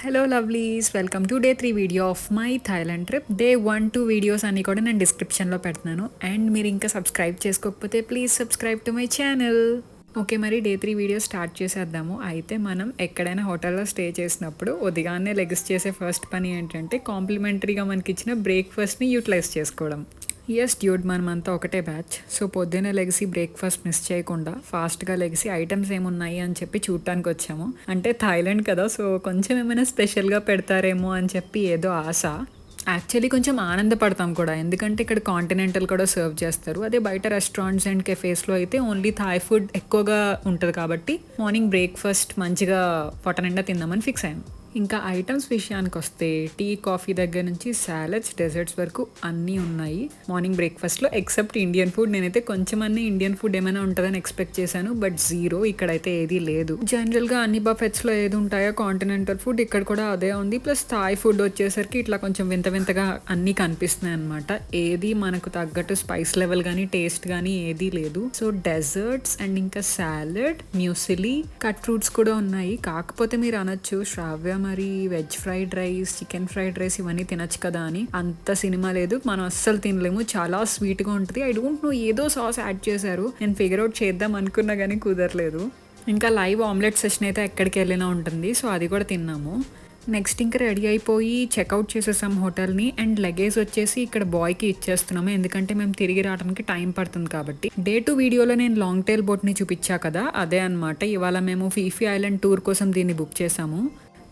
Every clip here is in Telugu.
Hello lovelies, welcome to day 3 video of my Thailand trip. Day 1-2 videos అన్నీ కూడా నేను డిస్క్రిప్షన్లో పెడుతున్నాను. అండ్ మీరు ఇంకా సబ్స్క్రైబ్ చేసుకోకపోతే please subscribe to my channel. Okay, మరి డే 3 వీడియో స్టార్ట్ చేసేద్దాము. అయితే మనం ఎక్కడైనా హోటల్లో స్టే చేసినప్పుడు ఉదయాన్నే లెగ్స్ చేసే ఫస్ట్ పని ఏంటంటే కాంప్లిమెంటరీగా మనకి ఇచ్చిన బ్రేక్ఫాస్ట్ని యూటిలైజ్ చేసుకోవడం. ఎస్ డ్యూడ్, మనమంతా ఒకటే బ్యాచ్. సో పొద్దున్నే లెగిసి బ్రేక్ఫాస్ట్ మిస్ చేయకుండా ఫాస్ట్గా లెగిసి ఐటమ్స్ ఏమున్నాయి అని చెప్పి చూడటానికి వచ్చాము. అంటే థాయిలాండ్ కదా, సో కొంచెం ఏమైనా స్పెషల్గా పెడతారేమో అని చెప్పి ఏదో ఆశ. యాక్చువల్లీ కొంచెం ఆనందపడతాం కూడా, ఎందుకంటే ఇక్కడ కాంటినెంటల్ కూడా సర్వ్ చేస్తారు. అదే బయట రెస్టారెంట్స్ అండ్ కెఫేస్లో అయితే ఓన్లీ థాయ్ ఫుడ్ ఎక్కువగా ఉంటుంది కాబట్టి మార్నింగ్ బ్రేక్ఫాస్ట్ మంచిగా పొట్ట నిండా తిందామని ఫిక్స్ అయ్యాం. ఇంకా ఐటమ్స్ విషయానికి వస్తే టీ, కాఫీ దగ్గర నుంచి సాలడ్స్, డెజర్ట్స్ వరకు అన్నీ ఉన్నాయి మార్నింగ్ బ్రేక్ఫాస్ట్లో, ఎక్సెప్ట్ ఇండియన్ ఫుడ్. నేనైతే కొంచెం ఇండియన్ ఫుడ్ ఏమైనా ఉంటుందని ఎక్స్పెక్ట్ చేశాను, బట్ జీరో. ఇక్కడైతే ఏది లేదు. జనరల్గా అన్ని బఫెట్స్లో ఏది ఉంటాయో కాంటినెంటల్ ఫుడ్, ఇక్కడ కూడా అదే ఉంది. ప్లస్ థాయ్ ఫుడ్ వచ్చేసరికి ఇట్లా కొంచెం వింత వింతగా అన్నీ కనిపిస్తున్నాయి అనమాట. ఏది మనకు తగ్గట్టు స్పైస్ లెవెల్ కానీ టేస్ట్ కానీ ఏదీ లేదు. సో డెజర్ట్స్ అండ్ ఇంకా సాలడ్, మ్యూసిలీ, కట్ ఫ్రూట్స్ కూడా ఉన్నాయి. కాకపోతే మీరు అనొచ్చు, శ్రావ్య మరి veg fried rice, chicken fried rice ఇవన్నీ తినచ్చు కదా అని. అంత సినిమా లేదు, మనం అస్సలు తినలేము. చాలా స్వీట్గా ఉంటుంది. ఐ డోంట్ నో, ఏదో సాస్ యాడ్ చేశారు. నేను ఫిగర్ అవుట్ చేద్దాం అనుకున్నా కానీ కుదరలేదు. ఇంకా లైవ్ ఆమ్లెట్ సెషన్ అయితే ఎక్కడికి వెళ్ళినా ఉంటుంది, సో అది కూడా తిన్నాము. నెక్స్ట్ ఇంకా రెడీ అయిపోయి చెక్అవుట్ చేసేసాం హోటల్ని. అండ్ లగేజ్ వచ్చేసి ఇక్కడ బాయ్కి ఇచ్చేస్తున్నాము, ఎందుకంటే మేము తిరిగి రావడానికి టైం పడుతుంది కాబట్టి. డే 2 వీడియోలో నేను లాంగ్ టైల్ బోట్ని చూపించా కదా, అదే అనమాట. ఇవాళ మేము ఫీఫీ ఐలాండ్ టూర్ కోసం దీన్ని బుక్ చేసాము.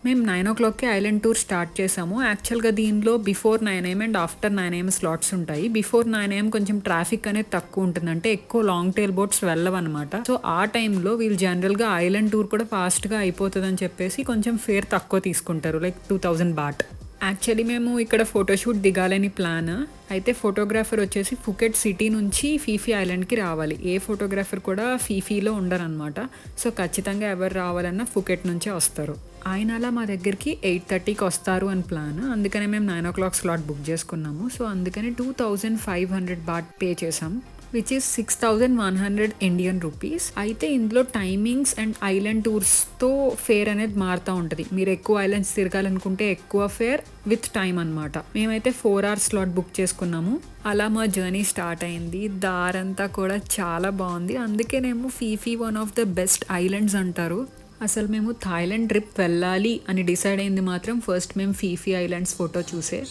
మేము 9 o'clockకి ఐలాండ్ టూర్ స్టార్ట్ చేసాము. యాక్చువల్గా దీనిలో before 9 AM and after 9 AM slots ఉంటాయి. బిఫోర్ 9 AM కొంచెం ట్రాఫిక్ అనేది తక్కువ ఉంటుంది, అంటే ఎక్కువ లాంగ్ టైల్ బోట్స్ వెళ్ళవన్నమాట. సో ఆ టైంలో వీళ్ళు జనరల్గా ఐలాండ్ టూర్ కూడా ఫాస్ట్గా అయిపోతుంది అని చెప్పేసి కొంచెం ఫేర్ తక్కువ తీసుకుంటారు, లైక్ 2000 బాట్. యాక్చువల్లీ మేము ఇక్కడ ఫోటోషూట్ దిగాలని ప్లాన్. అయితే ఫోటోగ్రాఫర్ వచ్చేసి ఫుకెట్ సిటీ నుంచి ఫీఫీ ఐలాండ్కి రావాలి. ఏ ఫోటోగ్రాఫర్ కూడా ఫీఫీలో ఉండరనమాట. సో ఖచ్చితంగా ఎవరు రావాలన్నా ఫుకెట్ నుంచే వస్తారు. ఆయన అలా మా దగ్గరికి 8:30కి వస్తారు అని ప్లాన్. అందుకనే మేము 9 o'clock స్లాట్ బుక్ చేసుకున్నాము. సో అందుకని 2500 బాట్ పే చేసాం, విచ్ ఈస్ 6100 ఇండియన్ రూపీస్. అయితే ఇందులో టైమింగ్స్ అండ్ ఐలాండ్ టూర్స్తో ఫేర్ అనేది మారుతూ ఉంటుంది. మీరు ఎక్కువ ఐలాండ్స్ తిరగాలనుకుంటే ఎక్కువ ఫేర్ విత్ టైం అనమాట. మేమైతే 4 hours స్లాట్ బుక్ చేసుకున్నాము. అలా మా జర్నీ స్టార్ట్ అయింది. దారంతా కూడా చాలా బాగుంది. అందుకేనేమో Phi Phi one of the best islands అంటారు. అసలు మేము థాయిలాండ్ ట్రిప్ వెళ్ళాలి అని డిసైడ్ అయింది మాత్రం ఫస్ట్ మేము ఫీఫీ ఐలాండ్స్ ఫోటో చూసే.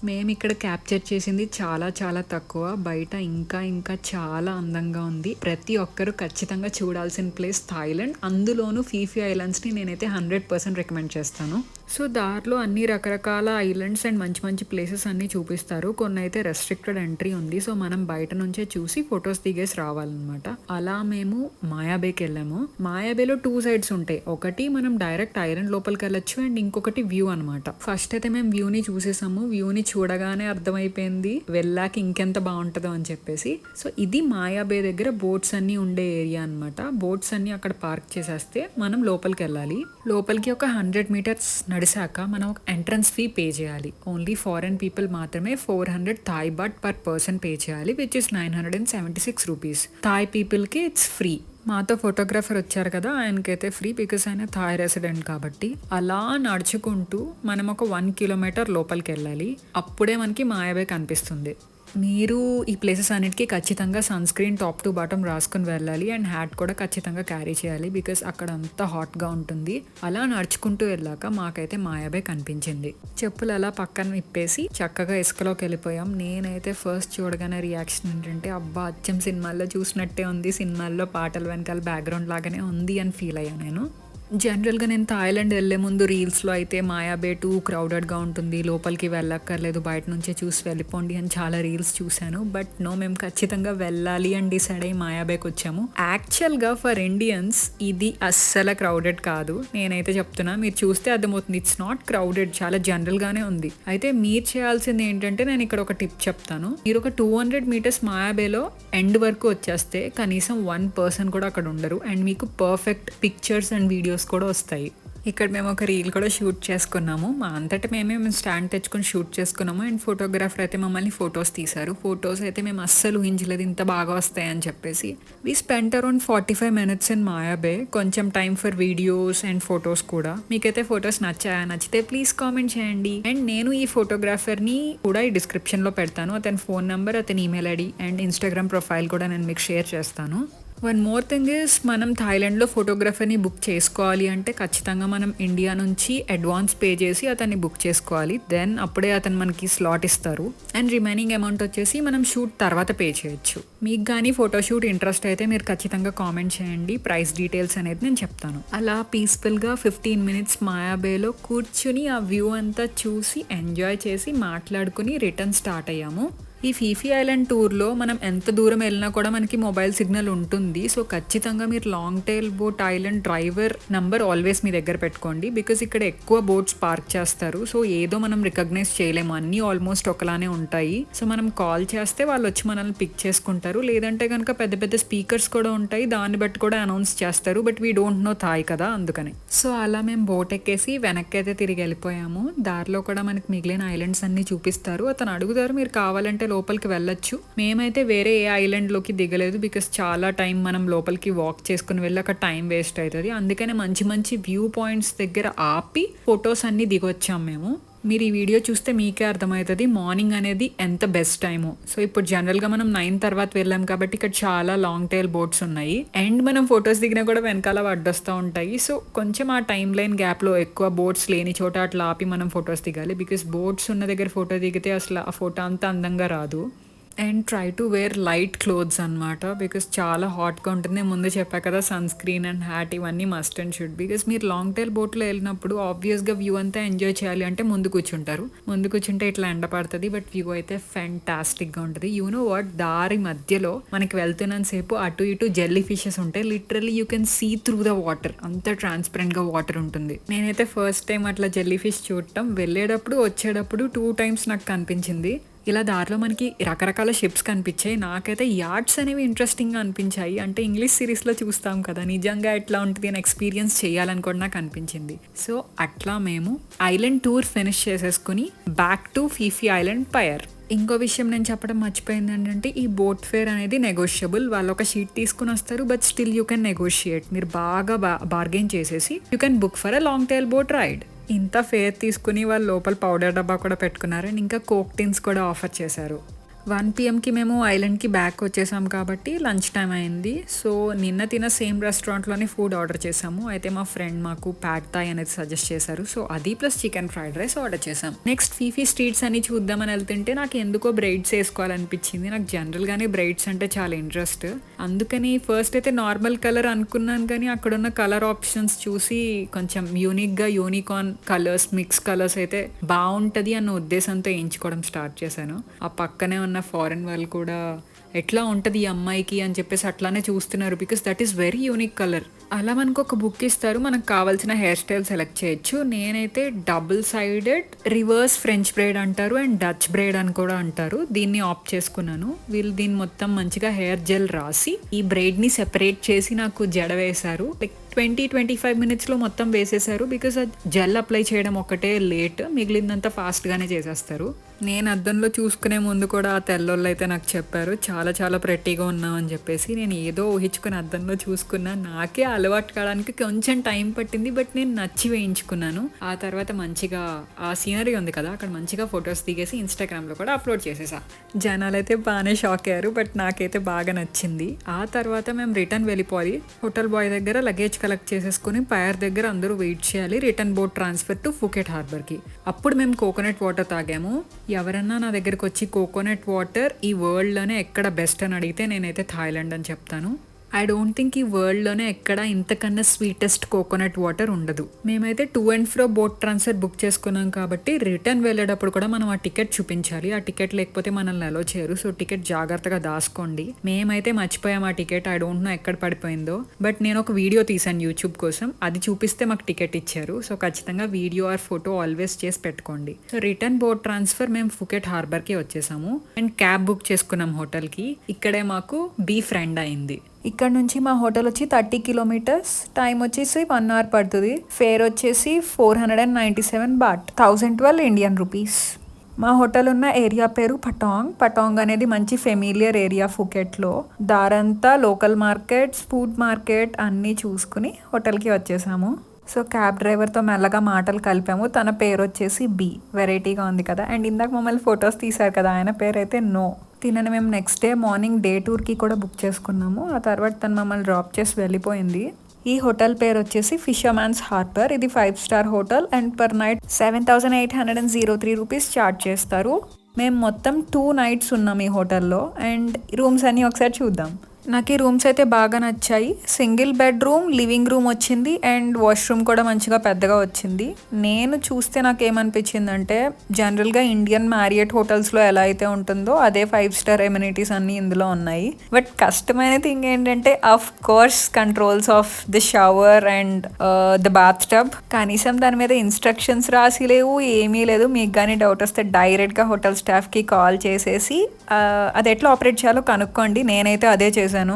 మేము ఇక్కడ క్యాప్చర్ చేసింది చాలా చాలా తక్కువ, బయట ఇంకా ఇంకా చాలా అందంగా ఉంది. ప్రతి ఒక్కరూ ఖచ్చితంగా చూడాల్సిన ప్లేస్ థాయిలాండ్, అందులోనూ ఫీఫీ ఐలాండ్స్ని నేనైతే 100% రికమెండ్ చేస్తాను. సో దారిలో అన్ని రకరకాల ఐలాండ్స్ అండ్ మంచి మంచి ప్లేసెస్ అన్నీ చూపిస్తారు. కొన్ని అయితే రెస్ట్రిక్టెడ్ ఎంట్రీ ఉంది, సో మనం బయట నుంచే చూసి ఫొటోస్ దిగేసి రావాలన్నమాట. అలా మేము మాయాబేకి వెళ్ళాము. మాయాబేలో 2 sides ఉంటాయి. ఒకటి మనం డైరెక్ట్ ఐలాండ్ లోపలికి వెళ్ళొచ్చు, అండ్ ఇంకొకటి వ్యూ అనమాట. ఫస్ట్ అయితే మేము వ్యూని చూసేసాము. వ్యూని చూడగానే అర్థమైపోయింది వెళ్ళాక ఇంకెంత బాగుంటుందో అని చెప్పేసి. సో ఇది మాయాబే దగ్గర బోట్స్ అన్నీ ఉండే ఏరియా అనమాట. బోట్స్ అన్నీ అక్కడ పార్క్ చేసేస్తే మనం లోపలికి వెళ్ళాలి. లోపలికి ఒక 100 meters నడిచాక మనం ఒక ఎంట్రన్స్ ఫీ పే చేయాలి. ఓన్లీ ఫారెన్ పీపుల్ మాత్రమే 400 Thai baht per person pay చేయాలి, విచ్ ఇస్ 976 రూపీస్. థాయ్ పీపుల్కి ఇట్స్ ఫ్రీ. మాతో ఫోటోగ్రాఫర్ వచ్చారు కదా, ఆయనకైతే ఫ్రీ, బికాస్ ఆయన థాయ్ రెసిడెంట్ కాబట్టి. అలా నడుచుకుంటూ మనం ఒక 1 kilometer లోపలికి వెళ్ళాలి. అప్పుడే మనకి మాయాబే కనిపిస్తుంది. మీరు ఈ ప్లేసెస్ అన్నిటికీ ఖచ్చితంగా sunscreen top to bottom రాసుకుని వెళ్ళాలి, అండ్ హ్యాట్ కూడా ఖచ్చితంగా క్యారీ చేయాలి, బికాస్ అక్కడ అంతా హాట్గా ఉంటుంది. అలా నడుచుకుంటూ వెళ్ళాక మాకైతే మాయాబే కనిపించింది. చెప్పులు అలా పక్కన విప్పేసి చక్కగా ఇసుకలోకి వెళ్ళిపోయాం. నేనైతే ఫస్ట్ చూడగానే రియాక్షన్ ఏంటంటే, అబ్బా అచ్చం సినిమాల్లో చూసినట్టే ఉంది, సినిమాల్లో పాటల వెనకాల బ్యాక్గ్రౌండ్ లాగానే ఉంది అని ఫీల్ అయ్యాను నేను. జనరల్గా నేను థాయిలాండ్ వెళ్ళే ముందు రీల్స్లో అయితే మాయాబే టూ క్రౌడెడ్గా ఉంటుంది, లోపలికి వెళ్ళక్కర్లేదు, బయట నుంచే చూసి వెళ్ళిపోండి అని చాలా రీల్స్ చూశాను. బట్ నో, మేము ఖచ్చితంగా వెళ్ళాలి అని డిసైడ్ అయ్యి మాయాబేకి వచ్చాము. యాక్చువల్గా ఫర్ ఇండియన్స్ ఇది అస్సలు క్రౌడెడ్ కాదు. నేనైతే చెప్తున్నా, మీరు చూస్తే అర్థమవుతుంది, ఇట్స్ నాట్ క్రౌడెడ్, చాలా జనరల్గానే ఉంది. అయితే మీరు చేయాల్సింది ఏంటంటే, నేను ఇక్కడ ఒక టిప్ చెప్తాను. మీరు ఒక 200 meters మాయాబేలో ఎండ్ వరకు వచ్చేస్తే కనీసం 1 person కూడా అక్కడ ఉండరు, అండ్ మీకు పర్ఫెక్ట్ పిక్చర్స్ అండ్ వీడియోస్ కూడా వస్తాయి. ఇక్కడ మేము ఒక రీల్ కూడా షూట్ చేసుకున్నాము. మా అంతటా మేము స్టాండ్ తెచ్చుకొని షూట్ చేసుకున్నాము. అండ్ ఫోటోగ్రాఫర్ అయితే మమ్మల్ని ఫొటోస్ తీశారు. ఫొటోస్ అయితే మేము అస్సలు ఊహించలేదు ఇంత బాగా వస్తాయని చెప్పేసి. We spent around 45 minutes in Maya Bay. కొంచెం time for videos and photos కూడా. మీకైతే ఫొటోస్ నచ్చితే ప్లీజ్ కామెంట్ చేయండి. అండ్ నేను ఈ ఫోటోగ్రాఫర్ని కూడా ఈ డిస్క్రిప్షన్లో పెడతాను. అతని ఫోన్ నెంబర్, అతని email ID and Instagram profile కూడా నేను మీకు షేర్ చేస్తాను. వన్ మోర్ థింగ్ ఇస్, మనం థాయిలాండ్లో ఫోటోగ్రఫర్ని బుక్ చేసుకోవాలి అంటే ఖచ్చితంగా మనం ఇండియా నుంచి అడ్వాన్స్ పే చేసి అతన్ని బుక్ చేసుకోవాలి. దెన్ అప్పుడే అతను మనకి స్లాట్ ఇస్తారు. అండ్ రిమైనింగ్ అమౌంట్ వచ్చేసి మనం షూట్ తర్వాత పే చేయొచ్చు. మీకు కానీ ఫోటోషూట్ ఇంట్రెస్ట్ అయితే మీరు ఖచ్చితంగా కామెంట్ చేయండి. ప్రైస్ డీటెయిల్స్ అనేది నేను చెప్తాను. అలా పీస్ఫుల్గా 15 minutes మాయాబేలో కూర్చుని ఆ వ్యూ అంతా చూసి ఎంజాయ్ చేసి మాట్లాడుకుని రిటర్న్ స్టార్ట్ అయ్యాము. ఈ ఫీఫీ ఐలాండ్ టూర్లో మనం ఎంత దూరం వెళ్ళినా కూడా మనకి మొబైల్ సిగ్నల్ ఉంటుంది. సో ఖచ్చితంగా మీరు long tail boat island driver number always మీ దగ్గర పెట్టుకోండి. బికాస్ ఇక్కడ ఎక్కువ బోట్స్ పార్క్ చేస్తారు. సో ఏదో మనం రికగ్నైజ్ చేయలేము, అన్నీ ఆల్మోస్ట్ ఒకలానే ఉంటాయి. సో మనం కాల్ చేస్తే వాళ్ళు వచ్చి మనల్ని పిక్ చేసుకుంటారు. లేదంటే కనుక పెద్ద పెద్ద స్పీకర్స్ కూడా ఉంటాయి, దాన్ని బట్టి కూడా అనౌన్స్ చేస్తారు. But we don't know Thai కదా, అందుకని. సో అలా మేము బోట్ ఎక్కేసి వెనక్కి అయితే తిరిగి వెళ్ళిపోయాము. దారిలో కూడా మనకి మిగిలిన ఐలాండ్స్ అన్ని చూపిస్తారు. అతను అడుగుతారు మీరు కావాలంటే లోపలికి వెళ్ళొచ్చు. మేమైతే వేరే ఏ ఐలాండ్లోకి దిగలేదు. బికాస్ చాలా టైం మనం లోపలికి వాక్ చేసుకుని వెళ్ళి అక్కడ టైం వేస్ట్ అవుతుంది. అందుకనే మంచి మంచి వ్యూ పాయింట్స్ దగ్గర ఆపి ఫొటోస్ అన్ని దిగొచ్చాం మేము. మీరు ఈ వీడియో చూస్తే మీకే అర్థమవుతుంది మార్నింగ్ అనేది ఎంత బెస్ట్ టైము. సో ఇప్పుడు జనరల్గా మనం 9 తర్వాత వెళ్ళాం కాబట్టి ఇక్కడ చాలా లాంగ్ టైల్ బోట్స్ ఉన్నాయి. అండ్ మనం ఫొటోస్ దిగినా కూడా వెనకాల అడ్డొస్తూ ఉంటాయి. సో కొంచెం ఆ టైం లైన్ గ్యాప్లో ఎక్కువ బోట్స్ లేని చోట అట్లా ఆపి మనం ఫొటోస్ దిగాలి. బికాస్ బోట్స్ ఉన్న దగ్గర ఫోటో దిగితే అసలు ఆ ఫోటో అంత అందంగా రాదు. And try to wear light clothes అనమాట. బికాస్ చాలా హాట్గా ఉంటుంది. నేను ముందు చెప్పా కదా, సన్ స్క్రీన్ అండ్ హ్యాట్ ఇవన్నీ మస్ట్ అండ్ షుడ్. బికాస్ మీరు లాంగ్ టైల్ బోట్లో వెళ్ళినప్పుడు ఆబ్వియస్గా వ్యూ అంతా ఎంజాయ్ చేయాలి అంటే ముందు కూర్చుంటారు. ముందు కూర్చుంటే ఇట్లా ఎండ పడుతుంది. బట్ వ్యూ అయితే ఫ్యాంటాస్టిక్గా ఉంటుంది. యూ నో వాట్, దారి మధ్యలో మనకి వెళ్తున్నంత సేపు అటు ఇటు జెల్లీ ఫిషెస్ ఉంటాయి. Literally you can see through the water. అంత ట్రాన్స్పరెంట్గా వాటర్ ఉంటుంది. నేనైతే ఫస్ట్ టైం అట్లా జెల్లీ ఫిష్ చూడటం, వెళ్ళేటప్పుడు వచ్చేటప్పుడు 2 times నాకు కనిపించింది. ఇలా దారిలో మనకి రకరకాల షిప్స్ కనిపించాయి. నాకైతే యార్డ్స్ అనేవి ఇంట్రెస్టింగ్గా అనిపించాయి. అంటే ఇంగ్లీష్ సిరీస్లో చూస్తాం కదా, నిజంగా ఎట్లా ఉంటుంది అని ఎక్స్పీరియన్స్ చేయాలని కూడా నాకు అనిపించింది. సో అట్లా మేము ఐలాండ్ టూర్ ఫినిష్ చేసేసుకుని back to Phi Phi island pier. ఇంకో విషయం నేను చెప్పడం మర్చిపోయింది ఏంటంటే, ఈ బోట్ ఫేర్ అనేది నెగోషియబుల్. వాళ్ళు ఒక షీట్ తీసుకుని వస్తారు, but still you can negotiate. మీరు బాగా బార్గెన్ చేసేసి you can book for a long tail boat ride. ఇంత ఫేర్ తీసుకుని వాళ్ళు లోపల పౌడర్ డబ్బా కూడా పెట్టుకున్నారు. అండ్ ఇంకా కోక్ టిన్స్ కూడా ఆఫర్ చేశారు. 1 PM మేము ఐలాండ్కి బ్యాక్ వచ్చేసాం కాబట్టి లంచ్ టైం అయింది. సో నిన్న తిన్న సేమ్ రెస్టారెంట్లోనే ఫుడ్ ఆర్డర్ చేసాము. అయితే మా ఫ్రెండ్ మాకు ప్యాడ్ థాయ్ అనేది సజెస్ట్ చేశారు. సో అది plus chicken fried rice order చేసాం. నెక్స్ట్ ఫీఫీ స్ట్రీట్స్ అని చూద్దామని వెళ్తుంటే నాకు ఎందుకో బ్రైడ్స్ వేసుకోవాలనిపించింది. నాకు జనరల్గానే బ్రైడ్స్ అంటే చాలా ఇంట్రెస్ట్. అందుకని ఫస్ట్ అయితే నార్మల్ కలర్ అనుకున్నాను, కానీ అక్కడున్న కలర్ ఆప్షన్స్ చూసి కొంచెం యూనిక్గా యూనికార్న్ కలర్స్, మిక్స్ కలర్స్ అయితే బాగుంటుంది అన్న ఉద్దేశంతో వేయించుకోవడం స్టార్ట్ చేశాను. ఆ పక్కనే ఉన్న ఫారెన్ వాళ్ళు కూడా ఎట్లా ఉంటుంది ఈ అమ్మాయికి అని చెప్పేసి అట్లానే చూస్తున్నారు. Because that is very unique colour. అలా మనకు ఒక బుక్ ఇస్తారు, మనకు కావాల్సిన హెయిర్ స్టైల్ సెలెక్ట్ చేయొచ్చు. నేనైతే double sided reverse French braid అంటారు అండ్ డచ్ బ్రైడ్ అని కూడా అంటారు, దీన్ని ఆప్ట్ చేసుకున్నాను. వీళ్ళు దీన్ని మొత్తం మంచిగా హెయిర్ జెల్ రాసి ఈ బ్రైడ్ని సెపరేట్ చేసి నాకు జడ వేశారు. లైక్ 20-25 minutesలో మొత్తం వేసేశారు. బికాస్ ఆ జెల్ అప్లై చేయడం ఒకటే లేట్, మిగిలిందంతా ఫాస్ట్గానే చేసేస్తారు. నేను అద్దంలో చూసుకునే ముందు కూడా ఆ తెల్లోళ్ళు అయితే నాకు చెప్పారు చాలా చాలా ప్రెట్టీగా ఉన్నావు అని చెప్పేసి. నేను ఏదో ఊహించుకుని అద్దంలో చూసుకున్నా. నాకే అలవాటు కావడానికి కొంచెం టైం పట్టింది, బట్ నేను నచ్చి వేయించుకున్నాను. ఆ తర్వాత మంచిగా ఆ సీనరీ ఉంది కదా, అక్కడ మంచిగా ఫొటోస్ దిగేసి ఇన్స్టాగ్రామ్లో కూడా అప్లోడ్ చేసేసా. జనాలు అయితే బాగానే షాక్ అయ్యారు, బట్ నాకైతే బాగా నచ్చింది. ఆ తర్వాత మేము రిటర్న్ వెళ్ళిపోయి హోటల్ బాయ్ దగ్గర లగేజ్ కలెక్ట్ చేసేసుకుని పయర్ దగ్గర అందరూ వెయిట్ చేయాలి return boat transfer to Phuket హార్బర్కి. అప్పుడు మేము కోకోనట్ వాటర్ తాగాము. ఎవరన్నా నా దగ్గరకు వచ్చి కోకోనట్ వాటర్ ఈ వరల్డ్లోనే ఎక్కడ బెస్ట్ అని అడిగితే నేనైతే థాయిలాండ్ అని చెప్తాను. ఐ డోంట్ థింక్ ఈ వరల్డ్లోనే ఎక్కడ ఇంతకన్నా స్వీటెస్ట్ కోకోనట్ వాటర్ ఉండదు. మేమైతే to and ఫ్రో boat transfer book చేసుకున్నాం కాబట్టి రిటర్న్ వెళ్ళేటప్పుడు కూడా మనం ఆ టికెట్ చూపించాలి. ఆ టికెట్ లేకపోతే మనల్ని అలో చేయరు. సో టికెట్ జాగ్రత్తగా దాచుకోండి. మేమైతే మర్చిపోయాం ఆ టికెట్. ఐ డోంట్ నో ఎక్కడ పడిపోయిందో, బట్ నేను ఒక వీడియో తీసాను యూట్యూబ్ కోసం, అది చూపిస్తే మాకు టికెట్ ఇచ్చారు. సో ఖచ్చితంగా వీడియో ఆర్ ఫోటో ఆల్వేస్ చేసి పెట్టుకోండి. సో రిటర్న్ బోట్ ట్రాన్స్ఫర్ మేము ఫుకెట్ హార్బర్కి వచ్చేసాము అండ్ క్యాబ్ బుక్ చేసుకున్నాం హోటల్కి. ఇక్కడే మాకు బీ ఫ్రెండ్ అయింది. ఇక్కడ నుంచి మా హోటల్ వచ్చి 30 కిలోమీటర్స్, టైం వచ్చేసి 1 అవర్ పడుతుంది. ఫేర్ వచ్చేసి 497 బాట్, 1012 ఇండియన్ రూపీస్. మా హోటల్ ఉన్న ఏరియా పేరు పటాంగ్. పటాంగ్ అనేది మంచి ఫెమిలియర్ ఏరియా ఫుకెట్లో. దారంతా లోకల్ మార్కెట్స్, ఫుడ్ మార్కెట్ అన్నీ చూసుకుని హోటల్కి వచ్చేసాము. సో క్యాబ్ డ్రైవర్తో మెల్లగా మాటలు కలిపాము. తన పేరు వచ్చేసి బి. వెరైటీగా ఉంది కదా. అండ్ ఇందాక మమ్మల్ని ఫొటోస్ తీశారు కదా, ఆయన పేరు అయితే నో. తినని మేము నెక్స్ట్ డే మార్నింగ్ డే టూర్కి కూడా బుక్ చేసుకున్నాము. ఆ తర్వాత తను మమ్మల్ని డ్రాప్ చేసి వెళ్ళిపోయింది. ఈ హోటల్ పేరు వచ్చేసి ఫిషర్మ్యాన్స్ హార్బర్. ఇది 5 star hotel and per night 7,803 rupees charge చేస్తారు. మేము మొత్తం 2 నైట్స్ ఉన్నాం ఈ హోటల్లో. అండ్ రూమ్స్ అన్నీ ఒకసారి చూద్దాం. నాకు ఈ రూమ్స్ అయితే బాగా నచ్చాయి. సింగిల్ బెడ్రూమ్, లివింగ్ రూమ్ వచ్చింది అండ్ వాష్రూమ్ కూడా మంచిగా పెద్దగా వచ్చింది. నేను చూస్తే నాకు ఏమనిపించిందంటే జనరల్గా ఇండియన్ మ్యారియట్ హోటల్స్లో ఎలా అయితే ఉంటుందో అదే 5 స్టార్ ఎమ్యూనిటీస్ అన్నీ ఇందులో ఉన్నాయి. బట్ కష్టమైన థింగ్ ఏంటంటే of course controls of the shower and the bathtub. కనీసం దాని మీద ఇన్స్ట్రక్షన్స్ రాసి లేవు, ఏమీ లేదు. మీకు కానీ డౌట్ వస్తే డైరెక్ట్గా హోటల్ స్టాఫ్కి కాల్ చేసేసి అది ఎట్లా ఆపరేట్ చేయాలో కనుక్కోండి. నేనైతే అదే చేశాను.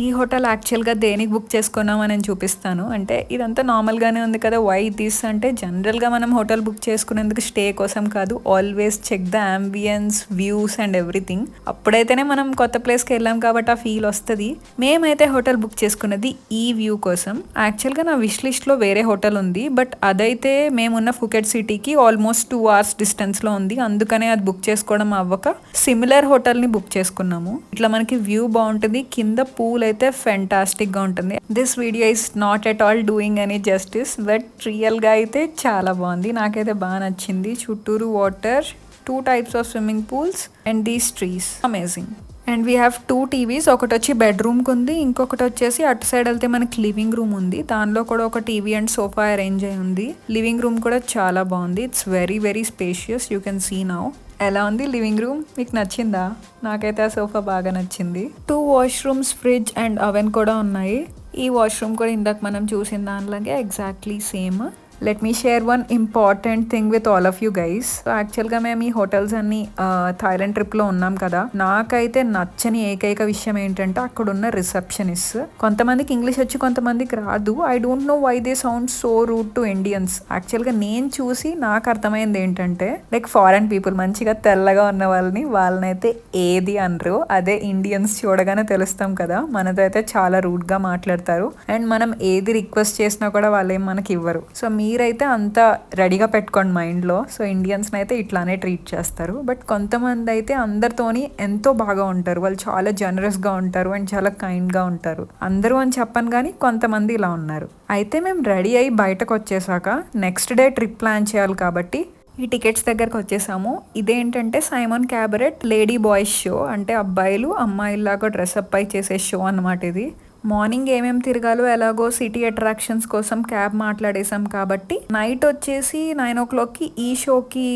ఈ హోటల్ యాక్చువల్గా దేనికి బుక్ చేసుకున్నామని నేను చూపిస్తాను. అంటే ఇదంతా నార్మల్గానే ఉంది కదా. వై దిస్ అంటే జనరల్గా మనం హోటల్ బుక్ చేసుకునేందుకు స్టే కోసం కాదు. Always check the ambience, views and everything. అప్పుడైతేనే మనం కొత్త ప్లేస్కి వెళ్ళాం కాబట్టి ఆ ఫీల్ వస్తుంది. మేమైతే హోటల్ బుక్ చేసుకున్నది ఈ వ్యూ కోసం. యాక్చువల్గా నా విష్ లిస్ట్లో వేరే హోటల్ ఉంది, బట్ అదైతే మేమున్న ఫుకెట్ సిటీకి ఆల్మోస్ట్ 2 hours డిస్టెన్స్లో ఉంది. అందుకనే అది బుక్ చేసుకోవడం అవ్వక సిమిలర్ హోటల్ని బుక్ చేసుకున్నాము. ఇట్లా మనకి వ్యూ బాగుంటుంది, కింద పూల్ అయితే ఫెంటాస్టిక్ గా ఉంటుంది. This video is not at all doing any justice, but real గా అయితే చాలా బాగుంది. నాకైతే బాగా నచ్చింది. చుట్టూరు water, 2 types of swimming pools and these trees amazing. And we have 2 TVs. ఒకటి వచ్చి బెడ్రూమ్కి ఉంది, ఇంకొకటి వచ్చేసి అటు సైడ్ వెళ్తే మనకి లివింగ్ రూమ్ ఉంది. దానిలో కూడా ఒక టీవీ అండ్ సోఫా అరేంజ్ అయి ఉంది. లివింగ్ రూమ్ కూడా చాలా బాగుంది. It's very very spacious. You can see now. ఎలా ఉంది లివింగ్ రూమ్? మీకు నచ్చిందా? నాకైతే ఆ సోఫా బాగా నచ్చింది. 2 వాష్రూమ్స్, ఫ్రిడ్జ్ అండ్ అవెన్ కూడా ఉన్నాయి. ఈ వాష్రూమ్ కూడా ఇందాక మనం చూసిన దానిలాగే exactly same. Let me share one important thing with all of you guys. యాక్చువల్గా మేము ఈ హోటల్స్ అన్ని థాయిలాండ్ ట్రిప్లో ఉన్నాం కదా. నాకైతే నచ్చని ఏకైక విషయం ఏంటంటే అక్కడున్న రిసెప్షనిస్ట్. కొంతమందికి ఇంగ్లీష్ వచ్చి కొంతమందికి రాదు. I don't know why they sound so rude to Indians. యాక్చువల్గా నేను చూసి నాకు అర్థమైంది ఏంటంటే లైక్ ఫారెన్ పీపుల్ మంచిగా తెల్లగా ఉన్న వాళ్ళనైతే ఏది అనరు. అదే ఇండియన్స్ చూడగానే తెలుస్తాం కదా, మనతో అయితే చాలా రూడ్గా మాట్లాడతారు. అండ్ మనం ఏది రిక్వెస్ట్ చేసినా కూడా వాళ్ళు ఏం మనకి ఇవ్వరు. సో మీరైతే అంతా రెడీగా పెట్టుకోండి మైండ్లో. సో ఇండియన్స్ని అయితే ఇట్లానే ట్రీట్ చేస్తారు. బట్ కొంతమంది అయితే అందరితోని ఎంతో బాగా ఉంటారు. వాళ్ళు చాలా జనరస్గా ఉంటారు అండ్ చాలా కైండ్గా ఉంటారు. అందరూ అని చెప్పను కానీ కొంతమంది ఇలా ఉన్నారు. అయితే మేము రెడీ అయ్యి బయటకు వచ్చేసాక నెక్స్ట్ డే ట్రిప్ ప్లాన్ చేయాలి కాబట్టి ఈ టికెట్స్ దగ్గరకు వచ్చేసాము. ఇదేంటంటే Simon cabaret lady boys show, అంటే అబ్బాయిలు అమ్మాయిల్లాగా డ్రెస్అప్ అయి చేసే షో అన్నమాట ఇది. మార్నింగ్ ఏమేమి తిరగాలో ఎలాగో సిటీ అట్రాక్షన్స్ కోసం క్యాబ్ మాట్లాడేసాం కాబట్టి నైట్ వచ్చేసి 9 o'clockకి ఈ షోకి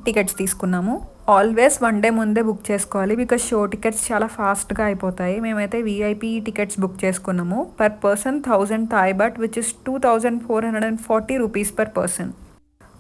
టికెట్స్ తీసుకున్నాము. ఆల్వేస్ 1 day ముందే బుక్ చేసుకోవాలి, బికాజ్ షో టికెట్స్ చాలా ఫాస్ట్గా అయిపోతాయి. మేమైతే VIP టికెట్స్ బుక్ చేసుకున్నాము. Per person 1000 Thai baht, which is 2,440 rupees per person.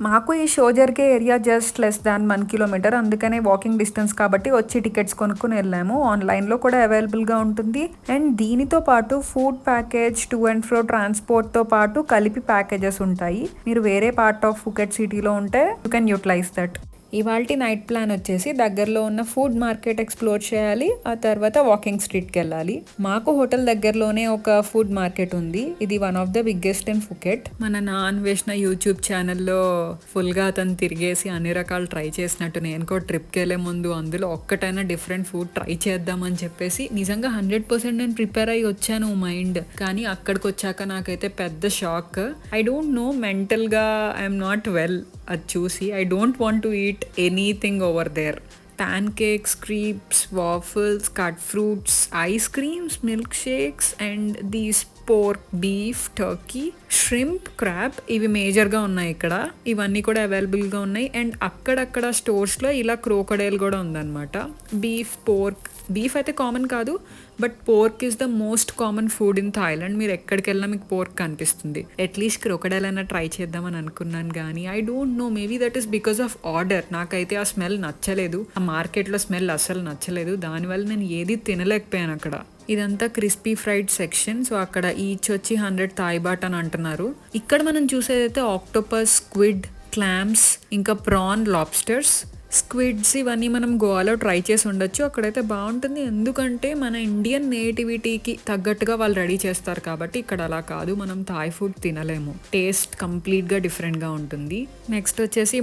మాకు ఈ షో జరిగే area just less than 1 kilometer, అందుకనే వాకింగ్ డిస్టెన్స్ కాబట్టి వచ్చి టికెట్స్ కొనుక్కొని వెళ్ళాము. ఆన్లైన్లో కూడా అవైలబుల్గా ఉంటుంది. అండ్ దీనితో పాటు food package, to and fro ట్రాన్స్పోర్ట్తో పాటు కలిపి ప్యాకేజెస్ ఉంటాయి. మీరు వేరే పార్ట్ ఆఫ్ ఫుకెట్ సిటీలో ఉంటే యూ కెన్ యూటిలైజ్ దట్. ఇవాల్టి నైట్ ప్లాన్ వచ్చేసి దగ్గరలో ఉన్న ఫుడ్ మార్కెట్ ఎక్స్ప్లోర్ చేయాలి, ఆ తర్వాత వాకింగ్ స్ట్రీట్కి వెళ్ళాలి. మాకు హోటల్ దగ్గరలోనే ఒక ఫుడ్ మార్కెట్ ఉంది. ఇది one of the biggest in Phuket. మన నాన్ వేసిన యూట్యూబ్ ఛానల్లో ఫుల్గా అతను తిరిగేసి అన్ని రకాలు ట్రై చేసినట్టు నేను కూడా ట్రిప్కి వెళ్ళే ముందు అందులో ఒక్కటైనా డిఫరెంట్ ఫుడ్ ట్రై చేద్దామని చెప్పేసి నిజంగా 100% నేను ప్రిపేర్ అయ్యి వచ్చాను మైండ్. కానీ అక్కడికి వచ్చాక నాకైతే పెద్ద షాక్. ఐ డోంట్ నో, మెంటల్గా ఐఎమ్ నాట్ వెల్. అది చూసి I don't want to eat anything over there. Pancakes, crepes, waffles, cut fruits, ice creams, milkshakes and these pork, beef, turkey, shrimp, crab ఇవి మేజర్గా ఉన్నాయి ఇక్కడ. ఇవన్నీ కూడా అవైలబుల్గా ఉన్నాయి. అండ్ అక్కడక్కడ స్టోర్స్లో ఇలా క్రోకడైల్ కూడా ఉందన్నమాట. బీఫ్, పోర్క్, బీఫ్ అయితే కామన్ కాదు, but pork is the most common food in Thailand. మీరు ఎక్కడికి వెళ్ళినా మీకు పోర్క్ కనిపిస్తుంది. అట్లీస్ట్ క్రొకడైల్ అయినా ట్రై చేద్దామని అనుకున్నాను కానీ I don't no, maybe that is because of order. నాకైతే ఆ స్మెల్ నచ్చలేదు, ఆ మార్కెట్లో స్మెల్ అస్సలు నచ్చలేదు. దానివల్ల నేను ఏది తినలేకపోయాను అక్కడ. ఇదంతా క్రిస్పీ ఫ్రైడ్ సెక్షన్. సో అక్కడ ఈచ్ వచ్చి 100 థాయ్ బాట్ అని అంటున్నారు. ఇక్కడ మనం చూసేదైతే ఆక్టోపస్, స్క్విడ్, క్లామ్స్, ఇంకా ప్రాన్, లాబ్స్టర్స్, స్క్విడ్స్ ఇవన్నీ మనం గోవాలో ట్రై చేసి ఉండొచ్చు. అక్కడైతే బాగుంటుంది, ఎందుకంటే మన ఇండియన్ నేటివిటీకి తగ్గట్టుగా వాళ్ళు రెడీ చేస్తారు కాబట్టి. ఇక్కడ అలా కాదు, మనం థాయ్ ఫుడ్ తినలేము. టేస్ట్ కంప్లీట్గా డిఫరెంట్గా ఉంటుంది. నెక్స్ట్ వచ్చేసి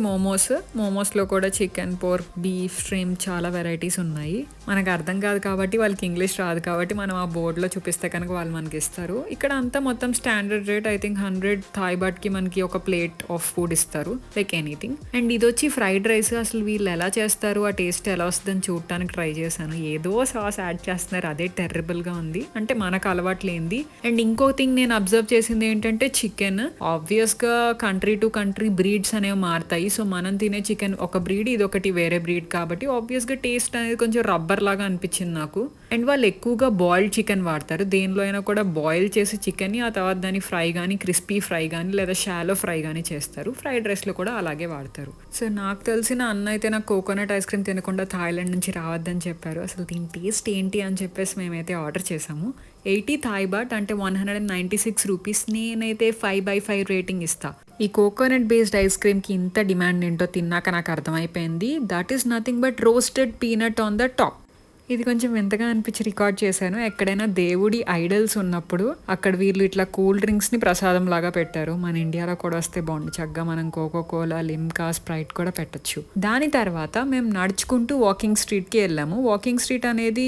మోమోస్లో కూడా చికెన్, పోర్క్, బీఫ్, స్ట్రీమ్ చాలా వెరైటీస్ ఉన్నాయి. మనకు అర్థం కాదు కాబట్టి, వాళ్ళకి ఇంగ్లీష్ రాదు కాబట్టి మనం ఆ బోర్డులో చూపిస్తే కనుక వాళ్ళు మనకి ఇస్తారు. ఇక్కడ అంతా మొత్తం standard rate. I think 100 Thai బాట్కి మనకి ఒక ప్లేట్ ఆఫ్ ఫుడ్ ఇస్తారు, లైక్ ఎనీథింగ్. అండ్ ఇది వచ్చి ఫ్రైడ్ రైస్. అసలు వీళ్ళు ఎలా చేస్తారు, ఆ టేస్ట్ ఎలా వస్తుందని చూడటానికి ట్రై చేశాను. ఏదో సాస్ యాడ్ చేస్తున్నారు, అదే టెర్రబుల్గా ఉంది, అంటే మనకు అలవాటు లేనిది. అండ్ ఇంకో థింగ్ నేను అబ్జర్వ్ చేసింది ఏంటంటే చికెన్. ఆబ్వియస్గా కంట్రీ టు కంట్రీ బ్రీడ్స్ అనేవి మారుతాయి. సో మనం తినే చికెన్ ఒక బ్రీడ్, ఇది ఒకటి వేరే బ్రీడ్ కాబట్టి ఆబ్వియస్గా టేస్ట్ అనేది కొంచెం రబ్బర్ లాగా అనిపించింది నాకు. అండ్ వాళ్ళు ఎక్కువగా బాయిల్డ్ చికెన్ వాడతారు. దేనిలో అయినా కూడా బాయిల్ చేసి చికెన్ని ఆ తర్వాత దాన్ని ఫ్రై కానీ, క్రిస్పీ ఫ్రై కానీ లేదా షాలో ఫ్రై కానీ చేస్తారు. ఫ్రైడ్ రైస్లో కూడా అలాగే వాడతారు. సో నాకు తెలిసిన అన్న అయితే నాకు కోకోనట్ ఐస్ క్రీమ్ తినకుండా థాయిలాండ్ నుంచి రావద్దని చెప్పారు. అసలు దీని టేస్ట్ ఏంటి అని చెప్పేసి మేమైతే ఆర్డర్ చేసాము. 80 థాయ్ బాట్ అంటే 196 రూపీస్. నేనైతే 5/5 రేటింగ్ ఇస్తా. ఈ కోకోనట్ బేస్డ్ ఐస్ క్రీమ్కి ఇంత డిమాండ్ ఏంటో తిన్నాక నాకు అర్థమైపోయింది. That is nothing but roasted peanut on the top. ఇది కొంచెం వింతగా అనిపించి రికార్డ్ చేశాను. ఎక్కడైనా దేవుడి ఐడల్స్ ఉన్నప్పుడు అక్కడ వీళ్ళు ఇట్లా కూల్ డ్రింక్స్ని ప్రసాదం లాగా పెట్టారు. మన ఇండియాలో కూడా వస్తే బాగుండు, చక్కగా మనం కోకోకోలా, లిమ్కా, స్ప్రైట్ కూడా పెట్టచ్చు. దాని తర్వాత మేము నడుచుకుంటూ వాకింగ్ స్ట్రీట్కి వెళ్ళాము. వాకింగ్ స్ట్రీట్ అనేది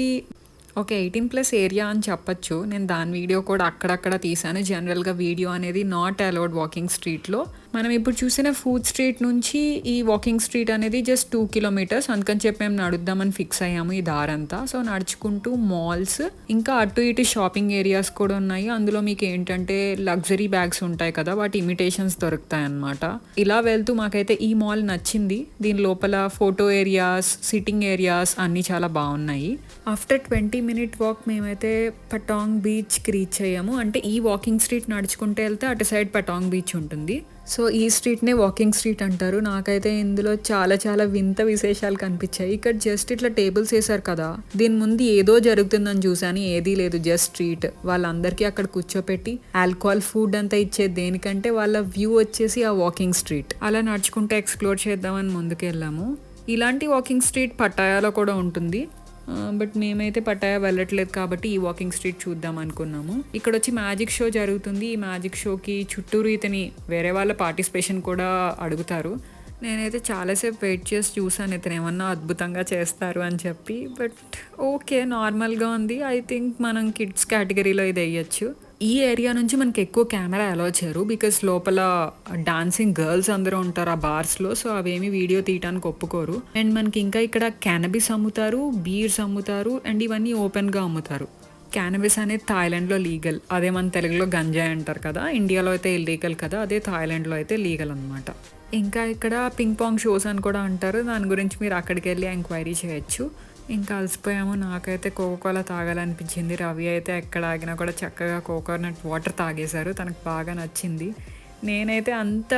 ఒక 18+ ఏరియా అని చెప్పచ్చు. నేను దాని వీడియో కూడా అక్కడక్కడ తీసాను. జనరల్గా వీడియో అనేది నాట్ అలౌడ్ వాకింగ్ స్ట్రీట్లో. మనం ఇప్పుడు చూసిన ఫుడ్ స్ట్రీట్ నుంచి ఈ వాకింగ్ స్ట్రీట్ అనేది జస్ట్ 2 కిలోమీటర్స్. అందుకని చెప్పి మేము నడుద్దామని ఫిక్స్ అయ్యాము ఈ దారంతా. సో నడుచుకుంటూ మాల్స్, ఇంకా అటు ఇటు షాపింగ్ ఏరియాస్ కూడా ఉన్నాయి. అందులో మీకు ఏంటంటే లగ్జరీ బ్యాగ్స్ ఉంటాయి కదా, వాటి ఇమిటేషన్స్ దొరుకుతాయి అన్నమాట. ఇలా వెళ్తూ మాకైతే ఈ మాల్ నచ్చింది. దీని లోపల ఫోటో ఏరియాస్, సిట్టింగ్ ఏరియాస్ అన్నీ చాలా బాగున్నాయి. ఆఫ్టర్ 20 minute వాక్ మేమైతే పటాంగ్ బీచ్కి రీచ్ అయ్యాము. అంటే ఈ వాకింగ్ స్ట్రీట్ నడుచుకుంటే వెళ్తే అటు సైడ్ పటాంగ్ బీచ్ ఉంటుంది. సో ఈ స్ట్రీట్నే వాకింగ్ స్ట్రీట్ అంటారు. నాకైతే ఇందులో చాలా చాలా వింత విశేషాలు కనిపించాయి. ఇక్కడ జస్ట్ ఇట్లా టేబుల్స్ వేసారు కదా, దీని ముందు ఏదో జరుగుతుందని చూసాను, ఏదీ లేదు, జస్ట్ స్ట్రీట్. వాళ్ళందరికీ అక్కడ కూర్చోపెట్టి ఆల్కహాల్, ఫుడ్ అంతా ఇచ్చేది దేనికంటే వాళ్ళ వ్యూ వచ్చేసి ఆ వాకింగ్ స్ట్రీట్. అలా నడుచుకుంటే ఎక్స్ప్లోర్ చేద్దామని ముందుకు వెళ్ళాము. ఇలాంటి వాకింగ్ స్ట్రీట్ పటాయాలో కూడా ఉంటుంది, బట్ మేమైతే పటాయా వెళ్ళట్లేదు కాబట్టి ఈ వాకింగ్ స్ట్రీట్ చూద్దాం అనుకున్నాము. ఇక్కడ వచ్చి మ్యాజిక్ షో జరుగుతుంది. ఈ మ్యాజిక్ షోకి చుట్టూరు ఇతని వేరే వాళ్ళ పార్టిసిపేషన్ కూడా అడుగుతారు. నేనైతే చాలాసేపు వెయిట్ చేసి చూసాను ఇతను ఏమన్నా అద్భుతంగా చేస్తారు అని చెప్పి. బట్ ఓకే, నార్మల్గా ఉంది. ఐ థింక్ మనం కిడ్స్ కేటగిరీలో ఇది వేయచ్చు. ఈ ఏరియా నుంచి మనకి ఎక్కువ కెమెరా అలౌ చేయరు, బికాస్ లోపల డాన్సింగ్ గర్ల్స్ అందరూ ఉంటారు ఆ బార్స్లో. సో అవేమి వీడియో తీయడానికి ఒప్పుకోరు. అండ్ మనకి ఇంకా ఇక్కడ క్యానబిస్ అమ్ముతారు, బీర్స్ అమ్ముతారు, అండ్ ఇవన్నీ ఓపెన్గా అమ్ముతారు. క్యానబిస్ అనేది థాయిలాండ్లో లీగల్. అదే మన తెలుగులో గంజాయి అంటారు కదా, ఇండియాలో అయితే ఇల్లీగల్ కదా, అదే థాయిలాండ్లో అయితే లీగల్ అనమాట. ఇంకా ఇక్కడ పింగ్ పాంగ్ షోస్ అని కూడా అంటారు. దాని గురించి మీరు అక్కడికి వెళ్ళి ఎంక్వైరీ చేయొచ్చు. ఇంకా అలసిపోయాము. నాకైతే కోకోకోలా తాగాలనిపించింది. రవి అయితే ఎక్కడ ఆగినా కూడా చక్కగా కోకోనట్ వాటర్ తాగేశారు, తనకు బాగా నచ్చింది. నేనైతే అంత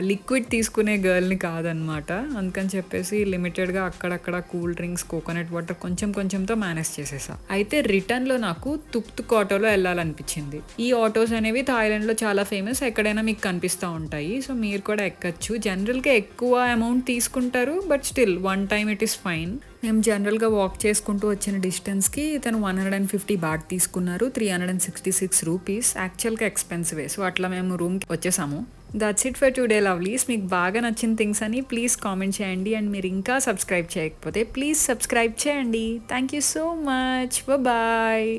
లిక్విడ్ తీసుకునే గర్ల్ని కాదనమాట. అందుకని చెప్పేసి లిమిటెడ్గా అక్కడక్కడ కూల్ డ్రింక్స్, కోకోనట్ వాటర్ కొంచెం కొంచెంతో మేనేజ్ చేసేసా. అయితే రిటర్న్లో నాకు తుక్ ఆటోలో వెళ్ళాలనిపించింది. ఈ ఆటోస్ అనేవి థాయిలాండ్లో చాలా ఫేమస్, ఎక్కడైనా మీకు కనిపిస్తూ ఉంటాయి. సో మీరు కూడా ఎక్కచ్చు. జనరల్గా ఎక్కువ అమౌంట్ తీసుకుంటారు, but still one time it is fine. మేము జనరల్గా వాక్ చేసుకుంటూ వచ్చిన డిస్టెన్స్కి తను 150 బాట్ తీసుకున్నారు, 366 రూపీస్. యాక్చువల్గా ఎక్స్పెన్సివే. సో అట్లా మేము రూమ్కి వచ్చేసాము. That's it for today lovelies. మీకు బాగా నచ్చిన థింగ్స్ అని ప్లీజ్ కామెంట్ చేయండి. అండ్ మీరు ఇంకా సబ్స్క్రైబ్ చేయకపోతే ప్లీజ్ సబ్స్క్రైబ్ చేయండి. Thank you so much. Bye.